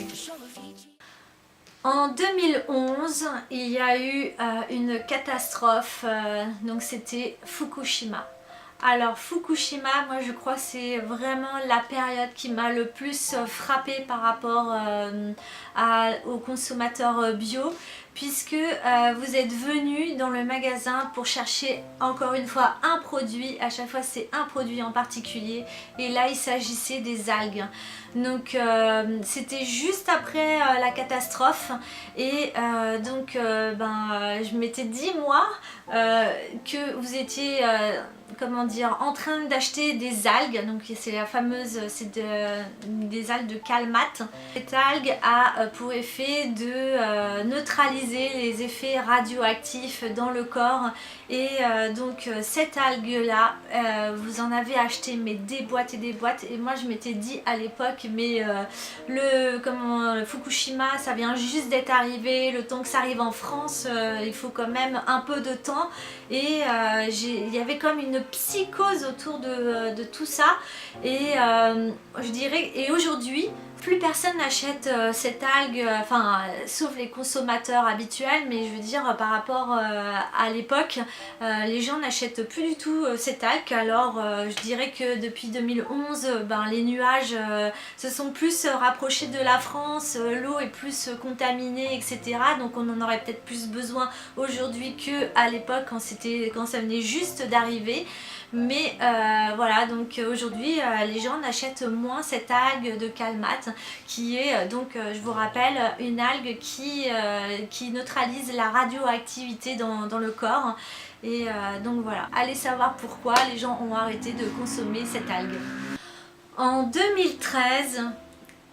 avec vous. En 2011, il y a eu une catastrophe, donc c'était Fukushima. Alors Fukushima, moi je crois que c'est vraiment la période qui m'a le plus frappée par rapport aux consommateurs bio, puisque vous êtes venu dans le magasin pour chercher encore une fois un produit, à chaque fois c'est un produit en particulier, et là il s'agissait des algues. Donc c'était juste après la catastrophe, et je m'étais dit moi que vous étiez comment dire, en train d'acheter des algues. Donc c'est la fameuse, des algues de Calmate. Cette algue a pour effet de neutraliser les effets radioactifs dans le corps, et donc cette algue là vous en avez acheté mais des boîtes et des boîtes, et moi je m'étais dit à l'époque mais le Fukushima ça vient juste d'être arrivé, le temps que ça arrive en France il faut quand même un peu de temps, et il y avait comme une psychose autour de tout ça, et je dirais, et aujourd'hui plus personne n'achète cette algue, sauf les consommateurs habituels, mais je veux dire par rapport à l'époque, les gens n'achètent plus du tout cette algue. Alors je dirais que depuis 2011, les nuages se sont plus rapprochés de la France, l'eau est plus contaminée, etc. Donc on en aurait peut-être plus besoin aujourd'hui qu'à l'époque quand ça venait juste d'arriver. Mais voilà, donc aujourd'hui les gens n'achètent moins cette algue de Calmate, qui est donc je vous rappelle une algue qui neutralise la radioactivité dans le corps, et donc voilà, allez savoir pourquoi les gens ont arrêté de consommer cette algue. En 2013,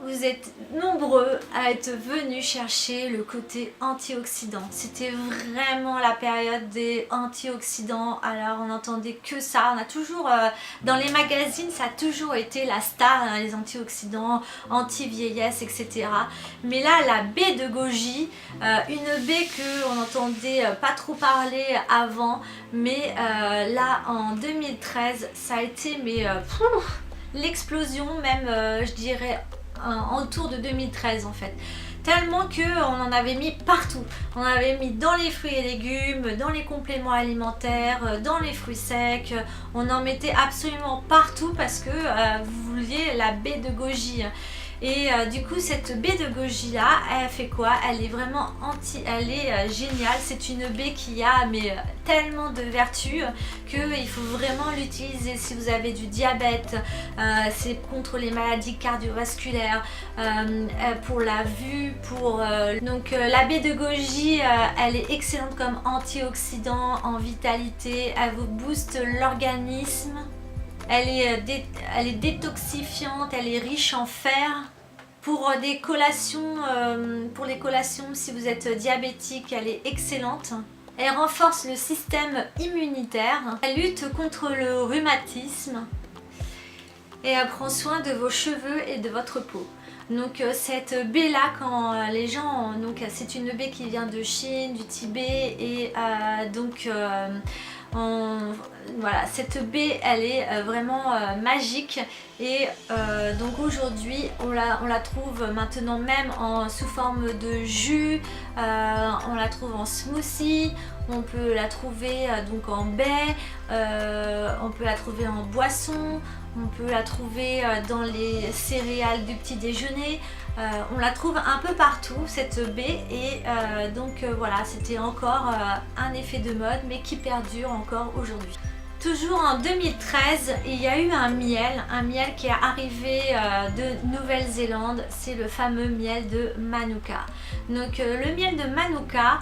vous êtes nombreux à être venus chercher le côté antioxydant. C'était vraiment la période des antioxydants. Alors on n'entendait que ça. On a toujours, dans les magazines, ça a toujours été la star, hein, les antioxydants, anti-vieillesse, etc. Mais là, la baie de goji, une baie qu'on n'entendait pas trop parler avant, mais là en 2013, ça a été l'explosion même, je dirais, autour de 2013 en fait, tellement qu'on en avait mis partout. On avait mis dans les fruits et légumes, dans les compléments alimentaires, dans les fruits secs, on en mettait absolument partout parce que vous vouliez la baie de goji. Et du coup cette baie de goji là, elle fait quoi? Elle est vraiment elle est géniale. C'est une baie qui a tellement de vertus qu'il faut vraiment l'utiliser si vous avez du diabète, c'est contre les maladies cardiovasculaires, pour la vue, donc la baie de goji, elle est excellente comme antioxydant, en vitalité, elle vous booste l'organisme. Elle est détoxifiante, elle est riche en fer. Pour des collations, pour les collations, si vous êtes diabétique, elle est excellente. Elle renforce le système immunitaire. Elle lutte contre le rhumatisme. Et elle prend soin de vos cheveux et de votre peau. Donc cette baie là, quand les gens, donc c'est une baie qui vient de Chine, du Tibet, et voilà, cette baie elle est vraiment magique, et donc aujourd'hui on la trouve maintenant même sous forme de jus, on la trouve en smoothie, on peut la trouver donc en baie, on peut la trouver en boisson, on peut la trouver dans les céréales du petit déjeuner, on la trouve un peu partout cette baie, et voilà, c'était encore un effet de mode mais qui perdure encore aujourd'hui. Toujours en 2013, il y a eu un miel qui est arrivé de Nouvelle-Zélande, c'est le fameux miel de Manuka. Donc le miel de Manuka,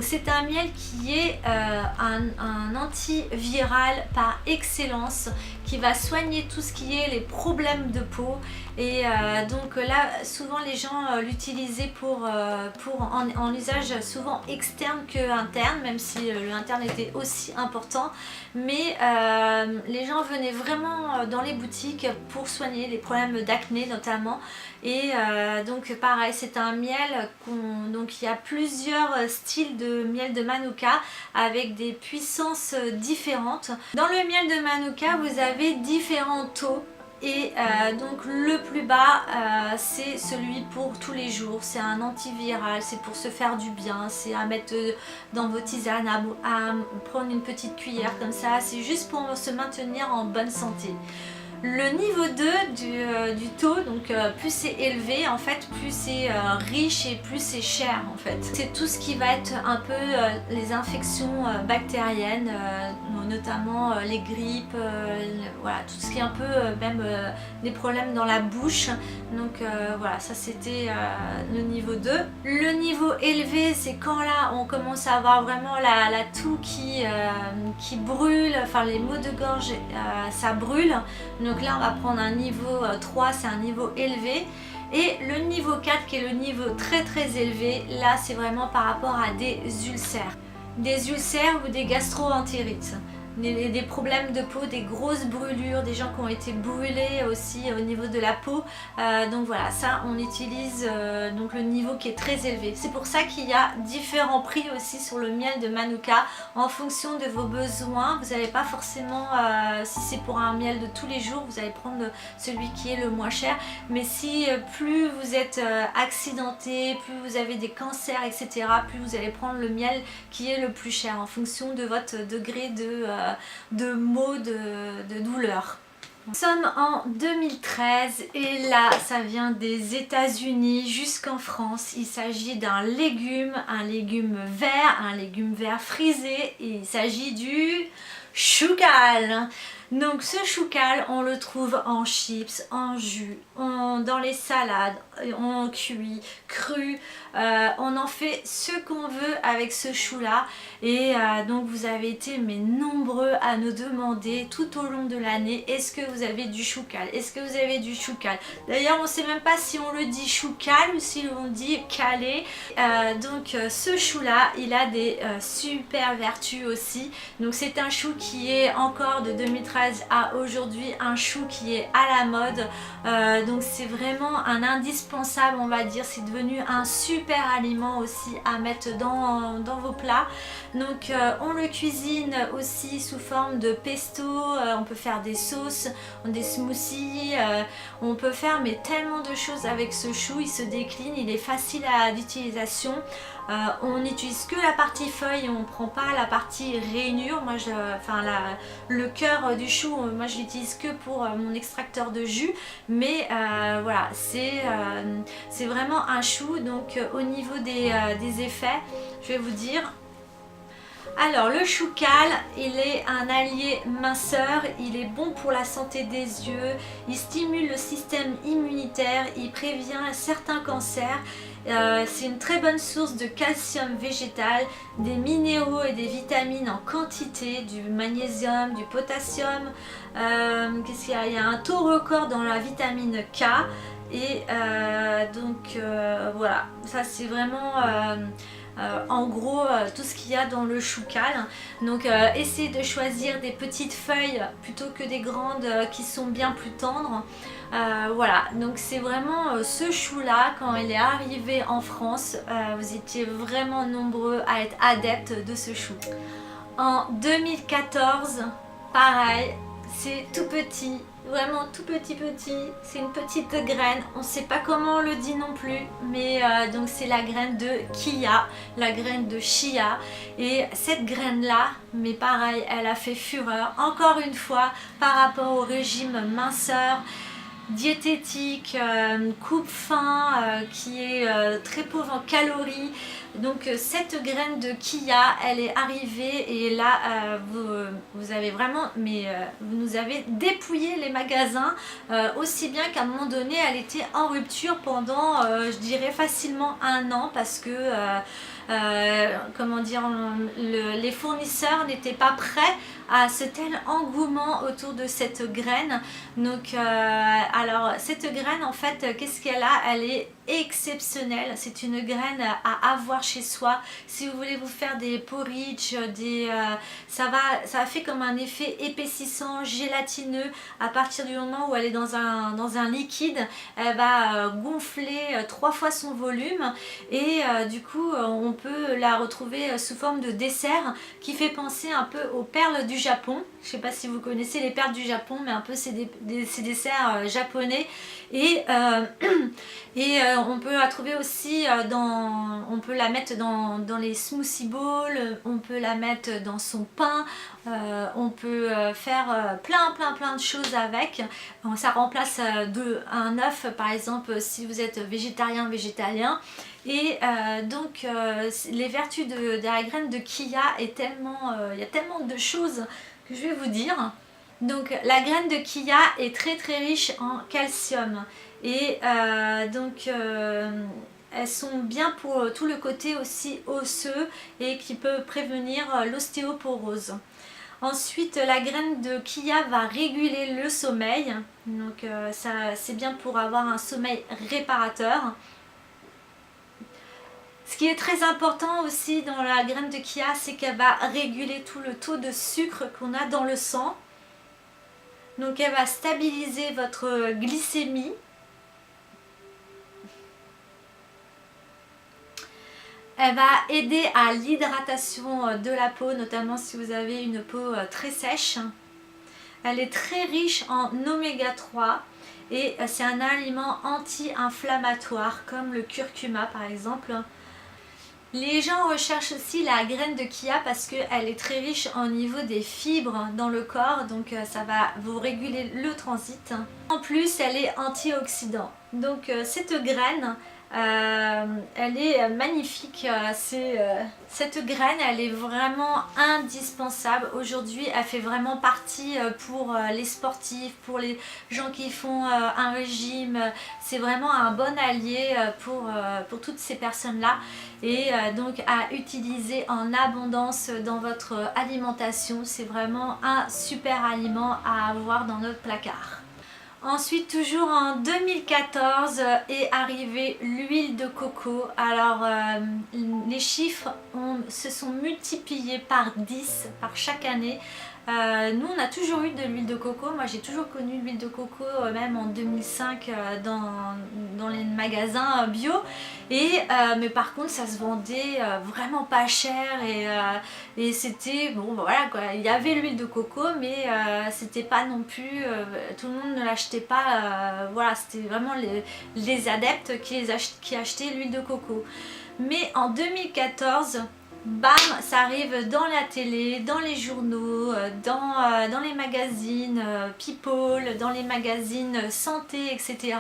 c'est un miel qui est un antiviral par excellence, qui va soigner tout ce qui est les problèmes de peau, et donc là souvent les gens l'utilisaient en usage souvent externe que interne, même si le interne était aussi important, mais les gens venaient vraiment dans les boutiques pour soigner les problèmes d'acné notamment. Et donc pareil, c'est un miel, donc il y a plusieurs styles de miel de Manuka avec des puissances différentes. Dans le miel de Manuka, vous avez différents taux Et donc le plus bas, c'est celui pour tous les jours. C'est un antiviral, c'est pour se faire du bien, c'est à mettre dans vos tisanes, à prendre une petite cuillère comme ça. C'est juste pour se maintenir en bonne santé. Le niveau 2 du taux, donc plus c'est élevé en fait, plus c'est riche et plus c'est cher en fait. C'est tout ce qui va être un peu les infections bactériennes, notamment les grippes, voilà, tout ce qui est un peu même des problèmes dans la bouche. Donc voilà, ça c'était le niveau 2. Le niveau élevé, c'est quand là on commence à avoir vraiment la toux qui brûle, enfin les maux de gorge, ça brûle. Donc là on va prendre un niveau 3, c'est un niveau élevé. Et le niveau 4 qui est le niveau très très élevé, là c'est vraiment par rapport à des ulcères. Des ulcères ou des gastro-entérites. Des problèmes de peau, des grosses brûlures, des gens qui ont été brûlés aussi au niveau de la peau. Donc voilà, ça on utilise donc le niveau qui est très élevé. C'est pour ça qu'il y a différents prix aussi sur le miel de Manuka en fonction de vos besoins. Vous n'allez pas forcément, si c'est pour un miel de tous les jours, vous allez prendre celui qui est le moins cher. Mais si plus vous êtes accidenté, plus vous avez des cancers, etc., plus vous allez prendre le miel qui est le plus cher en fonction de votre degré de maux, de douleur. Nous sommes en 2013 et là ça vient des États-Unis jusqu'en France. Il s'agit d'un légume, un légume vert frisé, et il s'agit du choucal. Donc ce choucal, on le trouve en chips, en jus, dans les salades, en cuit, cru. On en fait ce qu'on veut avec ce chou là. Et donc vous avez été mais nombreux à nous demander tout au long de l'année, est-ce que vous avez du choucal? Est-ce que vous avez du choucal? D'ailleurs on ne sait même pas si on le dit choucal ou si on dit calé. Donc ce chou là, il a des super vertus aussi. Donc c'est un chou qui est encore de 2013 à aujourd'hui, un chou qui est à la mode. Donc c'est vraiment un indispensable, on va dire. C'est devenu un super aliment aussi à mettre dans vos plats. Donc on le cuisine aussi sous forme de pesto, on peut faire des sauces, des smoothies, on peut faire mais tellement de choses avec ce chou. Il se décline, il est facile d'utilisation. On n'utilise que la partie feuille et on ne prend pas la partie rainure. Moi, le cœur du chou, moi je l'utilise que pour mon extracteur de jus. Mais voilà, c'est vraiment un chou. Donc au niveau des effets, je vais vous dire. Alors le choucal, il est un allié minceur, il est bon pour la santé des yeux, il stimule le système immunitaire, il prévient certains cancers. C'est une très bonne source de calcium végétal, des minéraux et des vitamines en quantité, du magnésium, du potassium. Qu'est-ce qu'il y a? Il y a un taux record dans la vitamine K. Et voilà, ça c'est vraiment en gros tout ce qu'il y a dans le choucal. Donc essayez de choisir des petites feuilles plutôt que des grandes qui sont bien plus tendres. Voilà, donc c'est vraiment ce chou là, quand il est arrivé en France, vous étiez vraiment nombreux à être adeptes de ce chou. En 2014, pareil, c'est tout petit, vraiment tout petit, c'est une petite graine, on ne sait pas comment on le dit non plus, mais donc c'est la graine de Kia, la graine de Chia. Et cette graine là, mais pareil, elle a fait fureur encore une fois par rapport au régime minceur, diététique, coupe-faim, qui est très pauvre en calories. Donc cette graine de Kia, elle est arrivée et là vous avez vraiment, vous nous avez dépouillé les magasins, aussi bien qu'à un moment donné elle était en rupture pendant je dirais facilement 1 an, parce que comment dire, les fournisseurs n'étaient pas prêts à ce tel engouement autour de cette graine. Donc alors cette graine en fait, qu'est-ce qu'elle a? Elle est exceptionnelle, c'est une graine à avoir chez soi. Si vous voulez vous faire des porridge, ça va faire comme un effet épaississant, gélatineux. À partir du moment où elle est dans un liquide, elle va gonfler 3 fois son volume, et du coup on peut la retrouver sous forme de dessert qui fait penser un peu aux perles du Japon. Je ne sais pas si vous connaissez les perles du Japon, mais un peu c'est des desserts japonais. Et, on peut la trouver aussi on peut la mettre dans les smoothie bowls, on peut la mettre dans son pain, on peut faire plein de choses avec. Donc, ça remplace un œuf par exemple si vous êtes végétarien. Et donc les vertus de la graine de chia est tellement, il y a tellement de choses que je vais vous dire. Donc la graine de chia est très riche en calcium et elles sont bien pour tout le côté aussi osseux et qui peut prévenir l'ostéoporose. Ensuite, la graine de chia va réguler le sommeil, donc c'est bien pour avoir un sommeil réparateur. Ce qui est très important aussi dans la graine de chia, c'est qu'elle va réguler tout le taux de sucre qu'on a dans le sang. Donc elle va stabiliser votre glycémie. Elle va aider à l'hydratation de la peau, notamment si vous avez une peau très sèche. Elle est très riche en oméga 3 et c'est un aliment anti-inflammatoire comme le curcuma par exemple. Les gens recherchent aussi la graine de chia parce qu'elle est très riche au niveau des fibres dans le corps, donc ça va vous réguler le transit. En plus, elle est antioxydant. Donc cette graine, elle est magnifique. Cette graine, elle est vraiment indispensable. Aujourd'hui, elle fait vraiment partie pour les sportifs, pour les gens qui font un régime. C'est vraiment un bon allié pour toutes ces personnes-là. Et donc à utiliser en abondance dans votre alimentation. C'est vraiment un super aliment à avoir dans notre placard. Ensuite, toujours en 2014 est arrivée l'huile de coco. Alors les chiffres se sont multipliés par 10 par chaque année. Nous on a toujours eu de l'huile de coco, moi j'ai toujours connu l'huile de coco même en 2005 dans les magasins bio mais par contre ça se vendait vraiment pas cher et c'était bon voilà quoi, il y avait l'huile de coco mais c'était pas non plus tout le monde ne l'achetait pas, voilà c'était vraiment les adeptes qui achetaient l'huile de coco. Mais en 2014 bam, ça arrive dans la télé, dans les journaux, dans les magazines People, dans les magazines santé, etc.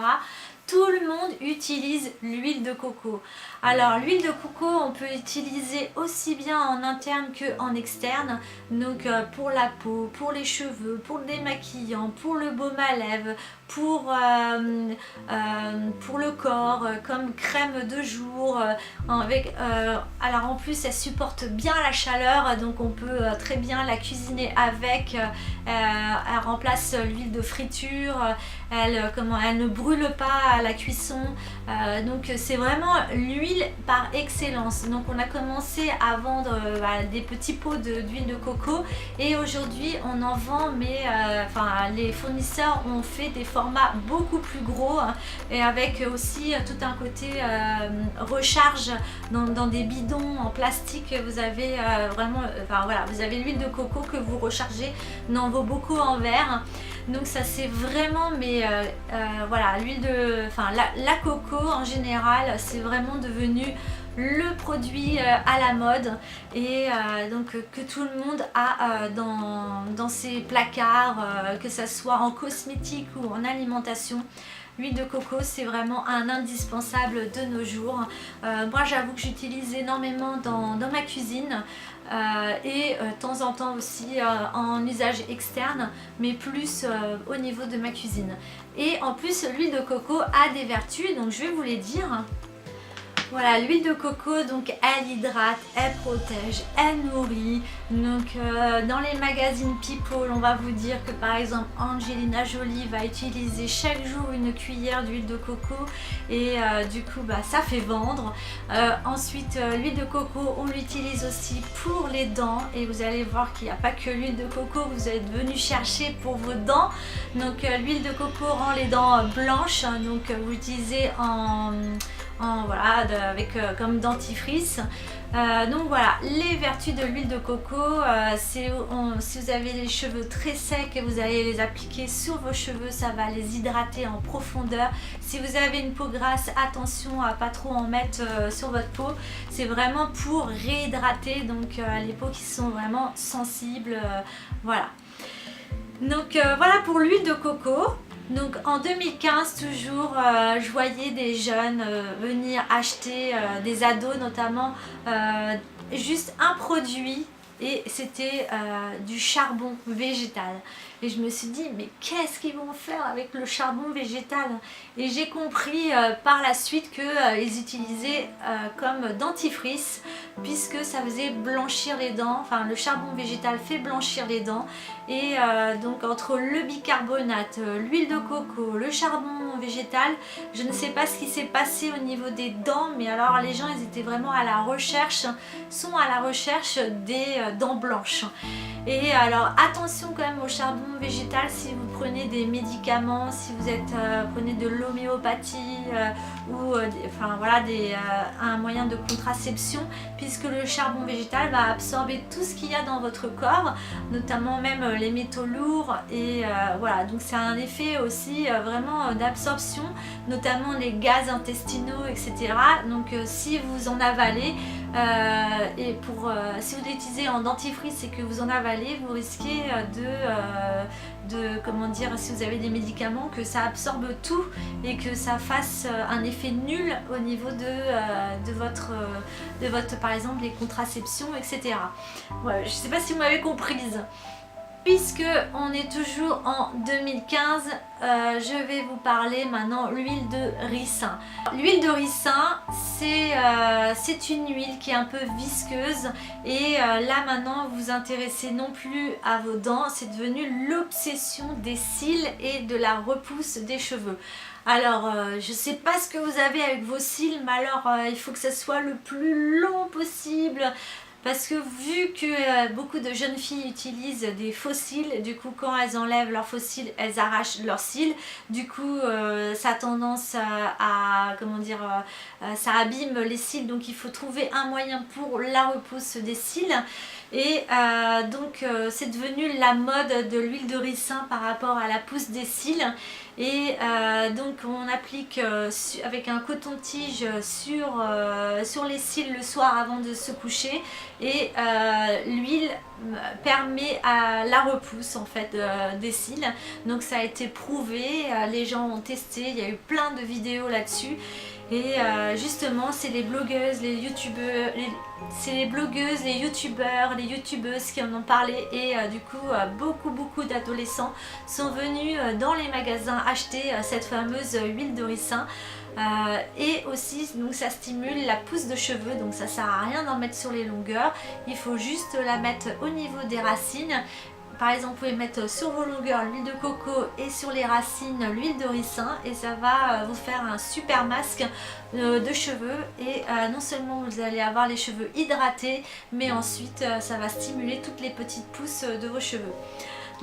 Tout le monde utilise l'huile de coco. Alors l'huile de coco, on peut utiliser aussi bien en interne qu'en externe. Donc pour la peau, pour les cheveux, pour le démaquillant, pour le baume à lèvres, pour le corps, comme crème de jour. Alors en plus elle supporte bien la chaleur, donc on peut très bien la cuisiner avec. Elle remplace l'huile de friture, elle ne brûle pas à la cuisson. Donc c'est vraiment l'huile par excellence. Donc on a commencé à vendre des petits pots d'huile de coco et aujourd'hui on en vend, mais les fournisseurs ont fait des formats beaucoup plus gros et avec aussi tout un côté recharge dans des bidons en plastique. Vous avez vous avez l'huile de coco que vous rechargez dans vos bocaux en verre. Donc ça c'est vraiment, mais la coco en général c'est vraiment devenu le produit à la mode et donc que tout le monde a dans ses placards, que ce soit en cosmétique ou en alimentation. L'huile de coco c'est vraiment un indispensable de nos jours. Moi j'avoue que j'utilise énormément dans ma cuisine et de temps en temps aussi en usage externe, mais plus au niveau de ma cuisine. Et en plus l'huile de coco a des vertus, donc je vais vous les dire. Voilà, l'huile de coco, donc elle hydrate, elle protège, elle nourrit. Donc dans les magazines People, on va vous dire que par exemple Angelina Jolie va utiliser chaque jour une cuillère d'huile de coco et du coup ça fait vendre. Ensuite l'huile de coco, on l'utilise aussi pour les dents et vous allez voir qu'il n'y a pas que l'huile de coco que vous êtes venu chercher pour vos dents. Donc l'huile de coco rend les dents blanches, donc vous l'utilisez voilà, avec comme dentifrice. Donc voilà, les vertus de l'huile de coco, si vous avez les cheveux très secs et vous allez les appliquer sur vos cheveux, ça va les hydrater en profondeur. Si vous avez une peau grasse, attention à pas trop en mettre sur votre peau. C'est vraiment pour réhydrater donc les peaux qui sont vraiment sensibles, voilà. Donc voilà pour l'huile de coco. Donc en 2015 toujours, je voyais des jeunes venir acheter, des ados notamment, juste un produit et c'était du charbon végétal. Et je me suis dit mais qu'est-ce qu'ils vont faire avec le charbon végétal? Et j'ai compris par la suite qu'ils utilisaient comme dentifrice, puisque ça faisait blanchir les dents. Enfin, le charbon végétal fait blanchir les dents. Et donc entre le bicarbonate, l'huile de coco, le charbon végétal, je ne sais pas ce qui s'est passé au niveau des dents, mais alors les gens ils étaient vraiment à la recherche, sont à la recherche des dents blanches. Et alors attention quand même au charbon végétal si vous prenez des médicaments, si vous prenez de l'homéopathie ou enfin voilà, un moyen de contraception, puisque le charbon végétal va absorber tout ce qu'il y a dans votre corps, notamment même les métaux lourds, et voilà, donc c'est un effet aussi vraiment d'absorption, notamment les gaz intestinaux, etc. Donc si vous en avalez, et si vous l'utilisez en dentifrice et que vous en avalez, vous risquez comment dire, si vous avez des médicaments, que ça absorbe tout et que ça fasse un effet nul au niveau de votre par exemple les contraceptions, etc. Voilà, je ne sais pas si vous m'avez comprise. Puisque on est toujours en 2015, je vais vous parler maintenant l'huile de ricin. L'huile de ricin, c'est une huile qui est un peu visqueuse, et là maintenant vous vous intéressez non plus à vos dents, c'est devenu l'obsession des cils et de la repousse des cheveux. Alors je sais pas ce que vous avez avec vos cils, mais alors il faut que ça soit le plus long possible. Parce que vu que beaucoup de jeunes filles utilisent des faux cils, du coup quand elles enlèvent leurs faux cils, elles arrachent leurs cils. Du coup ça a tendance comment dire, ça abîme les cils, donc il faut trouver un moyen pour la repousse des cils. Et donc c'est devenu la mode de l'huile de ricin par rapport à la pousse des cils. Et donc on applique avec un coton-tige sur les cils le soir avant de se coucher, et l'huile permet à la repousse en fait des cils. Donc ça a été prouvé, les gens ont testé, il y a eu plein de vidéos là-dessus. Et justement c'est les blogueuses, les youtubeurs, les youtubeuses qui en ont parlé, et du coup beaucoup d'adolescents sont venus dans les magasins acheter cette fameuse huile de ricin. Et aussi donc ça stimule la pousse de cheveux, donc ça sert à rien d'en mettre sur les longueurs, il faut juste la mettre au niveau des racines. Par exemple, vous pouvez mettre sur vos longueurs l'huile de coco et sur les racines l'huile de ricin, et ça va vous faire un super masque de cheveux. Et non seulement vous allez avoir les cheveux hydratés, mais ensuite ça va stimuler toutes les petites pousses de vos cheveux.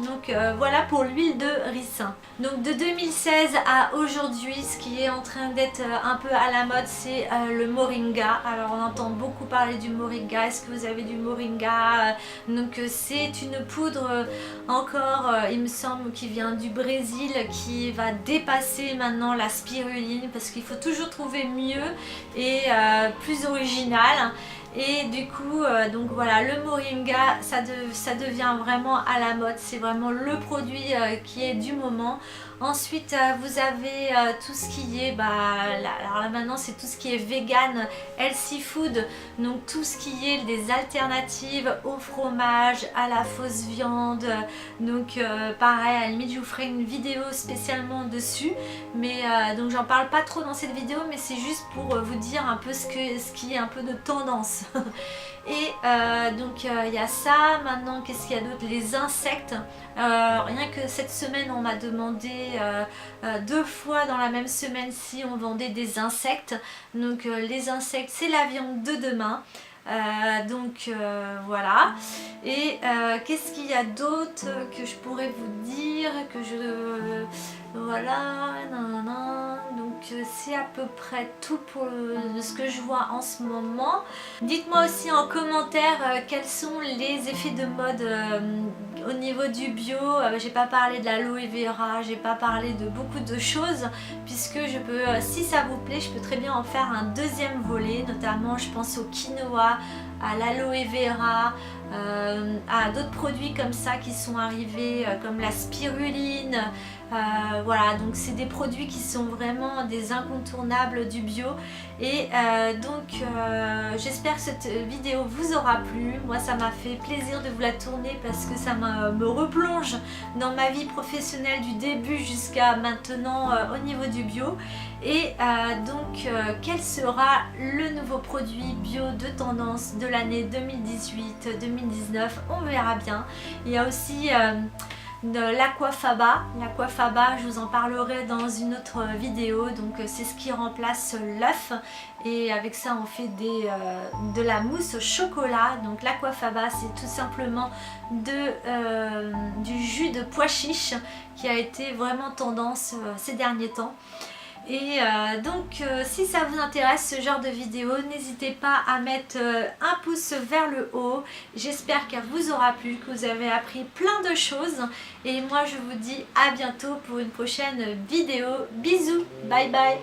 Donc voilà pour l'huile de ricin. Donc de 2016 à aujourd'hui, ce qui est en train d'être un peu à la mode, c'est le moringa. Alors on entend beaucoup parler du moringa. Est-ce que vous avez du moringa? Donc c'est une poudre encore, il me semble, qui vient du Brésil, qui va dépasser maintenant la spiruline, parce qu'il faut toujours trouver mieux et plus original. Et du coup donc voilà, le moringa ça devient vraiment à la mode, c'est vraiment le produit qui est du moment. Ensuite vous avez tout ce qui est, alors là maintenant c'est tout ce qui est vegan, healthy food, donc tout ce qui est des alternatives au fromage, à la fausse viande. Donc pareil, à la limite je vous ferai une vidéo spécialement dessus, mais donc j'en parle pas trop dans cette vidéo, mais c'est juste pour vous dire un peu ce qui est un peu de tendance. Et donc il y a ça. Maintenant qu'est-ce qu'il y a d'autre? Les insectes. Rien que cette semaine on m'a demandé 2 fois dans la même semaine si on vendait des insectes. Donc les insectes c'est la viande de demain. Donc voilà. Et qu'est-ce qu'il y a d'autre que je pourrais vous dire, Voilà, nanana. Donc c'est à peu près tout pour ce que je vois en ce moment. Dites-moi aussi en commentaire quels sont les effets de mode au niveau du bio. J'ai pas parlé de l'aloe vera, j'ai pas parlé de beaucoup de choses puisque je peux, si ça vous plaît, je peux très bien en faire un deuxième volet, notamment je pense au quinoa, à l'aloe vera, à d'autres produits comme ça qui sont arrivés comme la spiruline. Voilà, donc c'est des produits qui sont vraiment des incontournables du bio et j'espère que cette vidéo vous aura plu. Moi ça m'a fait plaisir de vous la tourner parce que ça me replonge dans ma vie professionnelle du début jusqu'à maintenant au niveau du bio. Et quel sera le nouveau produit bio de tendance de l'année 2018-2019, on verra bien. Il y a aussi de l'aquafaba. L'aquafaba, je vous en parlerai dans une autre vidéo. Donc c'est ce qui remplace l'œuf et avec ça on fait de la mousse au chocolat. Donc l'aquafaba c'est tout simplement du jus de pois chiche qui a été vraiment tendance ces derniers temps. Et si ça vous intéresse ce genre de vidéo, n'hésitez pas à mettre un pouce vers le haut. J'espère qu'elle vous aura plu, que vous avez appris plein de choses. Et moi je vous dis à bientôt pour une prochaine vidéo. Bisous, bye bye.